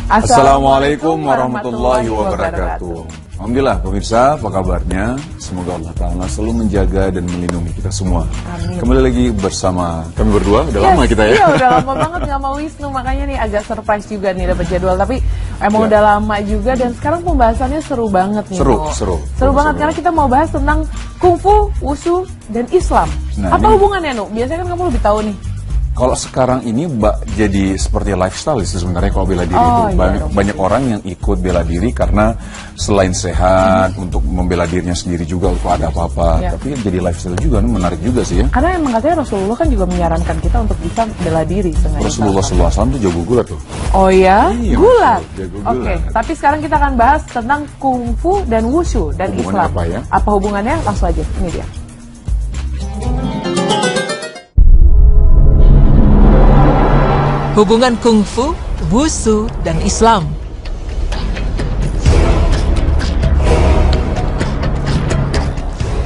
Assalamualaikum warahmatullahi wabarakatuh. Alhamdulillah pemirsa, apa kabarnya? Semoga Allah Ta'ala selalu menjaga dan melindungi kita semua. Amin. Kembali lagi bersama kami berdua, udah lama kita ya? Iya, udah lama banget nggak mau Wisnu, makanya nih agak surprise juga nih dapat jadwal. Tapi emang udah lama juga dan sekarang pembahasannya seru banget nih. Seru banget karena kita mau bahas tentang kungfu, wushu, dan Islam. Nah, apa hubungannya, Nu? Biasanya kan kamu lebih tahu nih. Kalau sekarang ini jadi seperti lifestyle itu sebenarnya kalau bela diri itu banyak orang yang ikut bela diri karena selain sehat untuk membela dirinya sendiri juga kalau ada apa-apa, tapi jadi lifestyle juga, menarik juga sih ya. Karena emang katanya Rasulullah kan juga menyarankan kita untuk bisa bela diri. Rasulullah SAW tuh jago gulat tuh. Oh ya, iya, gulat. Oke, tapi sekarang kita akan bahas tentang kungfu dan wushu dan Islam. Apa ya? Apa hubungannya? Langsung aja, ini dia. Hubungan kungfu, wushu, dan Islam.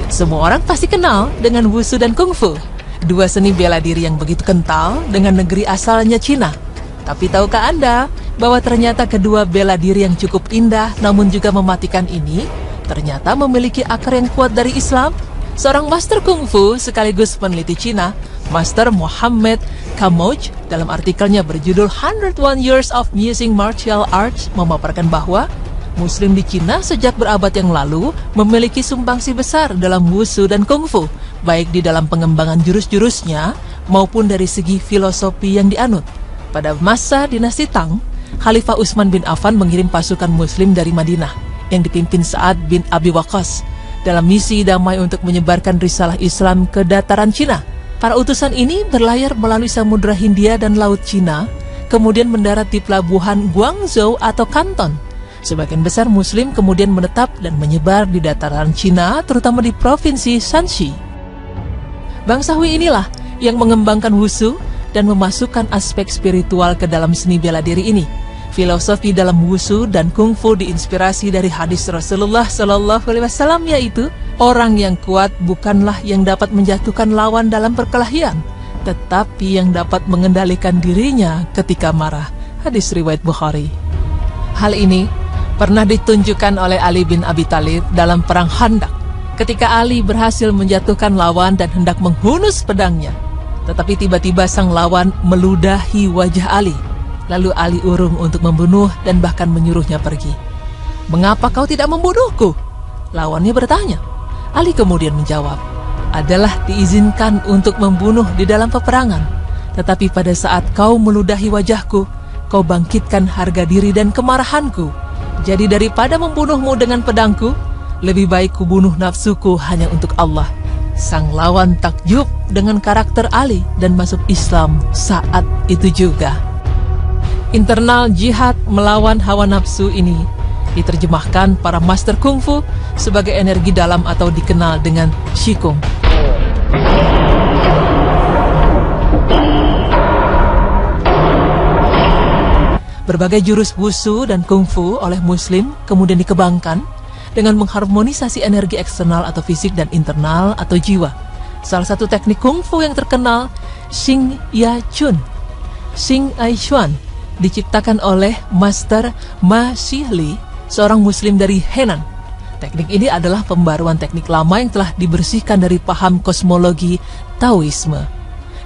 Semua orang pasti kenal dengan wushu dan kungfu, dua seni bela diri yang begitu kental dengan negeri asalnya Cina. Tapi tahukah Anda bahwa ternyata kedua bela diri yang cukup indah namun juga mematikan ini ternyata memiliki akar yang kuat dari Islam? Seorang master kungfu sekaligus peneliti Cina, Master Mohammed Kamoj, dalam artikelnya berjudul 101 Years of Using Martial Arts memaparkan bahwa Muslim di Cina sejak berabad yang lalu memiliki sumbangsi besar dalam wushu dan kungfu, baik di dalam pengembangan jurus-jurusnya maupun dari segi filosofi yang dianut. Pada masa dinasti Tang, Khalifah Utsman bin Affan mengirim pasukan Muslim dari Madinah yang dipimpin Sa'ad bin Abi Waqqas dalam misi damai untuk menyebarkan risalah Islam ke dataran Cina. Para utusan ini berlayar melalui Samudra Hindia dan Laut Cina, kemudian mendarat di pelabuhan Guangzhou atau Kanton. Sebagian besar Muslim kemudian menetap dan menyebar di dataran Cina, terutama di provinsi Shanxi. Bangsa Hui inilah yang mengembangkan wushu dan memasukkan aspek spiritual ke dalam seni bela diri ini. Filosofi dalam wushu dan kungfu diinspirasi dari hadis Rasulullah SAW, yaitu orang yang kuat bukanlah yang dapat menjatuhkan lawan dalam perkelahian, tetapi yang dapat mengendalikan dirinya ketika marah. Hadis riwayat Bukhari. Hal ini pernah ditunjukkan oleh Ali bin Abi Thalib dalam perang Khandaq, ketika Ali berhasil menjatuhkan lawan dan hendak menghunus pedangnya, tetapi tiba-tiba sang lawan meludahi wajah Ali. Lalu Ali urung untuk membunuh dan bahkan menyuruhnya pergi. "Mengapa kau tidak membunuhku?" Lawannya bertanya. Ali kemudian menjawab, "Adalah diizinkan untuk membunuh di dalam peperangan. Tetapi pada saat kau meludahi wajahku, kau bangkitkan harga diri dan kemarahanku. Jadi daripada membunuhmu dengan pedangku, lebih baik kubunuh nafsuku hanya untuk Allah." Sang lawan takjub dengan karakter Ali dan masuk Islam saat itu juga. Internal jihad melawan hawa nafsu ini diterjemahkan para master kungfu sebagai energi dalam atau dikenal dengan Qigong. Berbagai jurus wushu dan kungfu oleh Muslim kemudian dikembangkan dengan mengharmonisasi energi eksternal atau fisik dan internal atau jiwa. Salah satu teknik kungfu yang terkenal, Xing Ya Chun, Xing Ai Xuan, diciptakan oleh Master Ma Xili, seorang Muslim dari Henan. Teknik ini adalah pembaruan teknik lama yang telah dibersihkan dari paham kosmologi Taoisme.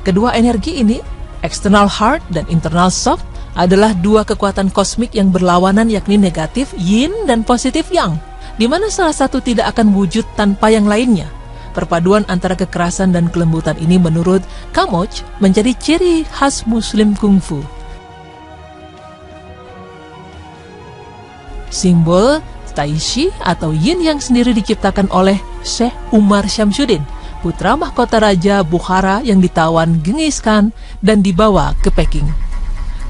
Kedua energi ini, external hard dan internal soft, adalah dua kekuatan kosmik yang berlawanan, yakni negatif yin dan positif yang, di mana salah satu tidak akan wujud tanpa yang lainnya. Perpaduan antara kekerasan dan kelembutan ini menurut Kamoj menjadi ciri khas Muslim kungfu. Simbol Taishi atau Yin yang sendiri diciptakan oleh Syekh Umar Syamsuddin, putra mahkota Raja Bukhara yang ditawan Genghis Khan dan dibawa ke Peking.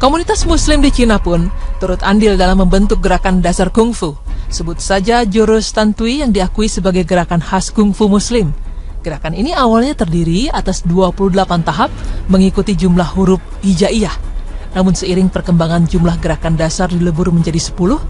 Komunitas Muslim di Cina pun turut andil dalam membentuk gerakan dasar kungfu. Sebut saja jurus Tantui yang diakui sebagai gerakan khas kungfu Muslim. Gerakan ini awalnya terdiri atas 28 tahap mengikuti jumlah huruf hijaiyah. Namun seiring perkembangan jumlah gerakan dasar dilebur menjadi 10,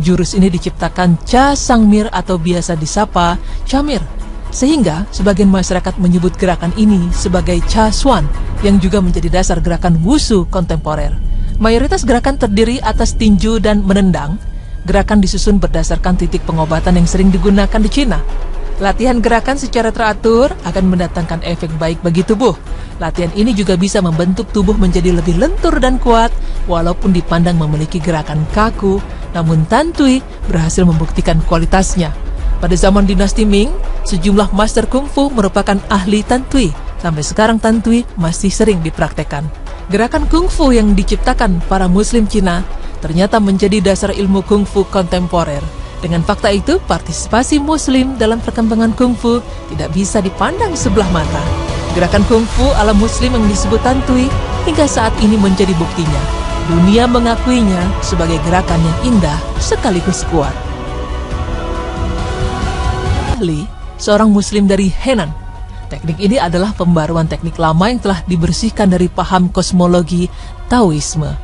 jurus ini diciptakan Cha Sangmir atau biasa disapa Chamir. Sehingga sebagian masyarakat menyebut gerakan ini sebagai Cha Suan yang juga menjadi dasar gerakan wushu kontemporer. Mayoritas gerakan terdiri atas tinju dan menendang. Gerakan disusun berdasarkan titik pengobatan yang sering digunakan di Cina. Latihan gerakan secara teratur akan mendatangkan efek baik bagi tubuh. Latihan ini juga bisa membentuk tubuh menjadi lebih lentur dan kuat, walaupun dipandang memiliki gerakan kaku, namun Tan Tui berhasil membuktikan kualitasnya. Pada zaman dinasti Ming, sejumlah master kungfu merupakan ahli Tan Tui. Sampai sekarang Tan Tui masih sering dipraktekkan. Gerakan kungfu yang diciptakan para muslim Cina ternyata menjadi dasar ilmu kungfu kontemporer. Dengan fakta itu, partisipasi muslim dalam perkembangan kungfu tidak bisa dipandang sebelah mata. Gerakan kungfu ala muslim yang disebut Tan Tui hingga saat ini menjadi buktinya. Dunia mengakuinya sebagai gerakan yang indah sekaligus kuat. Li, seorang muslim dari Henan. Teknik ini adalah pembaruan teknik lama yang telah dibersihkan dari paham kosmologi Taoisme.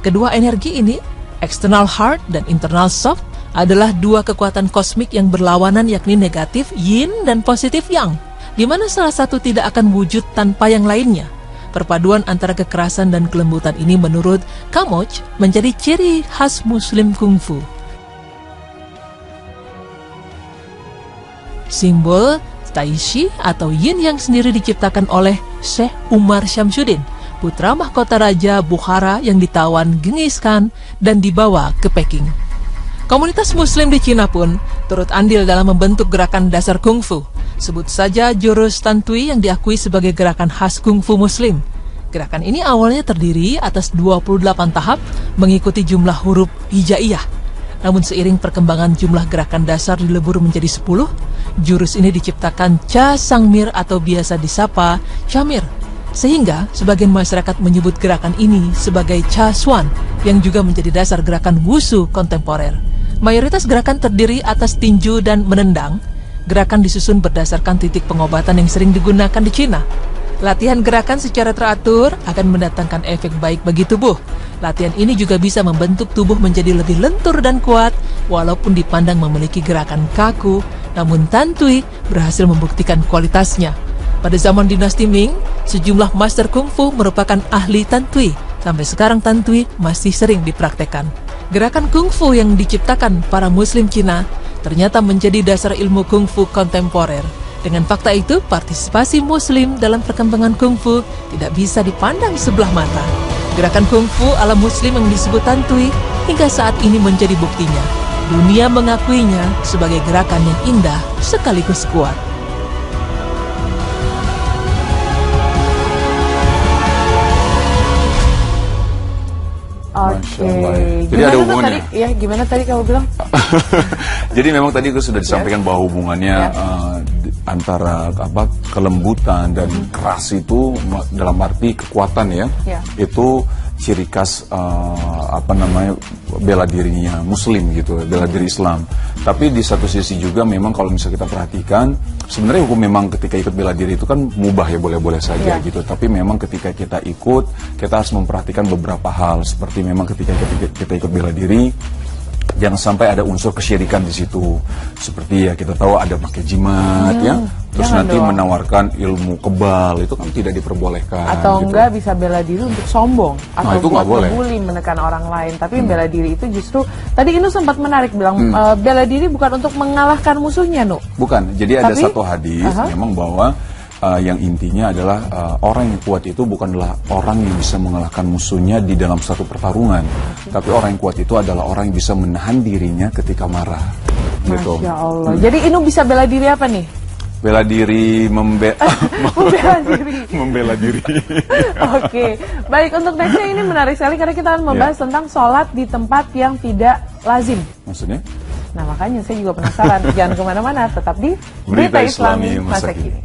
Kedua energi ini, external hard dan internal soft, adalah dua kekuatan kosmik yang berlawanan, yakni negatif yin dan positif yang, di mana salah satu tidak akan wujud tanpa yang lainnya. Perpaduan antara kekerasan dan kelembutan ini menurut Kamoch menjadi ciri khas Muslim Kungfu. Simbol Taishi atau yin yang sendiri diciptakan oleh Syekh Umar Syamsuddin, putra mahkota Raja Bukhara yang ditawan Genghis Khan dan dibawa ke Peking. Komunitas muslim di Cina pun turut andil dalam membentuk gerakan dasar kungfu. Sebut saja jurus Tan Tui yang diakui sebagai gerakan khas kungfu muslim. Gerakan ini awalnya terdiri atas 28 tahap mengikuti jumlah huruf hijaiyah. Namun seiring perkembangan jumlah gerakan dasar dilebur menjadi 10, jurus ini diciptakan Cha Sangmir atau biasa disapa Chamir. Sehingga sebagian masyarakat menyebut gerakan ini sebagai Cha Suan yang juga menjadi dasar gerakan wushu kontemporer. Mayoritas gerakan terdiri atas tinju dan menendang. Gerakan disusun berdasarkan titik pengobatan yang sering digunakan di Cina. Latihan gerakan secara teratur akan mendatangkan efek baik bagi tubuh. Latihan ini juga bisa membentuk tubuh menjadi lebih lentur dan kuat, walaupun dipandang memiliki gerakan kaku, namun Tan Tui berhasil membuktikan kualitasnya. Pada zaman dinasti Ming, sejumlah master kungfu merupakan ahli Tan Tui. Sampai sekarang Tan Tui masih sering dipraktekkan. Gerakan kungfu yang diciptakan para muslim Cina ternyata menjadi dasar ilmu kungfu kontemporer. Dengan fakta itu, partisipasi muslim dalam perkembangan kungfu tidak bisa dipandang sebelah mata. Gerakan kungfu ala muslim yang disebut Tan Tui hingga saat ini menjadi buktinya. Dunia mengakuinya sebagai gerakan yang indah sekaligus kuat. Oke. Jadi ada hubungannya. Tadi, ya, gimana tadi kamu bilang? Jadi memang tadi sudah disampaikan bahwa hubungannya antara kelembutan dan keras itu dalam arti kekuatan ya. Itu ciri khas bela dirinya Muslim gitu, bela diri Islam. Tapi di satu sisi juga memang kalau misalnya kita perhatikan, sebenarnya hukum memang ketika ikut bela diri itu kan mubah ya, boleh-boleh saja gitu. Tapi memang ketika kita ikut, kita harus memperhatikan beberapa hal. Seperti memang ketika kita ikut bela diri, jangan sampai ada unsur kesyirikan di situ. Seperti ya kita tahu ada pakai jimat ya. Terus nanti menawarkan ilmu kebal, itu kan tidak diperbolehkan. Atau gitu. Enggak bisa bela diri untuk sombong atau itu buat membuli, menekan orang lain. Tapi bela diri itu justru, tadi Inu sempat menarik bilang bela diri bukan untuk mengalahkan musuhnya, Nu. Bukan. Jadi ada satu hadis memang bahwa yang intinya adalah orang yang kuat itu bukanlah orang yang bisa mengalahkan musuhnya di dalam satu pertarungan, tapi orang yang kuat itu adalah orang yang bisa menahan dirinya ketika marah. Gitu. Masya Allah. Jadi Inu bisa bela diri apa nih? Bela diri, membela diri. Membela diri. Oke, baik, untuk nextnya ini menarik sekali karena kita akan membahas tentang sholat di tempat yang tidak lazim. Maksudnya? Nah makanya saya juga penasaran. Jangan kemana-mana, tetap di Berita Islami Masa Kini.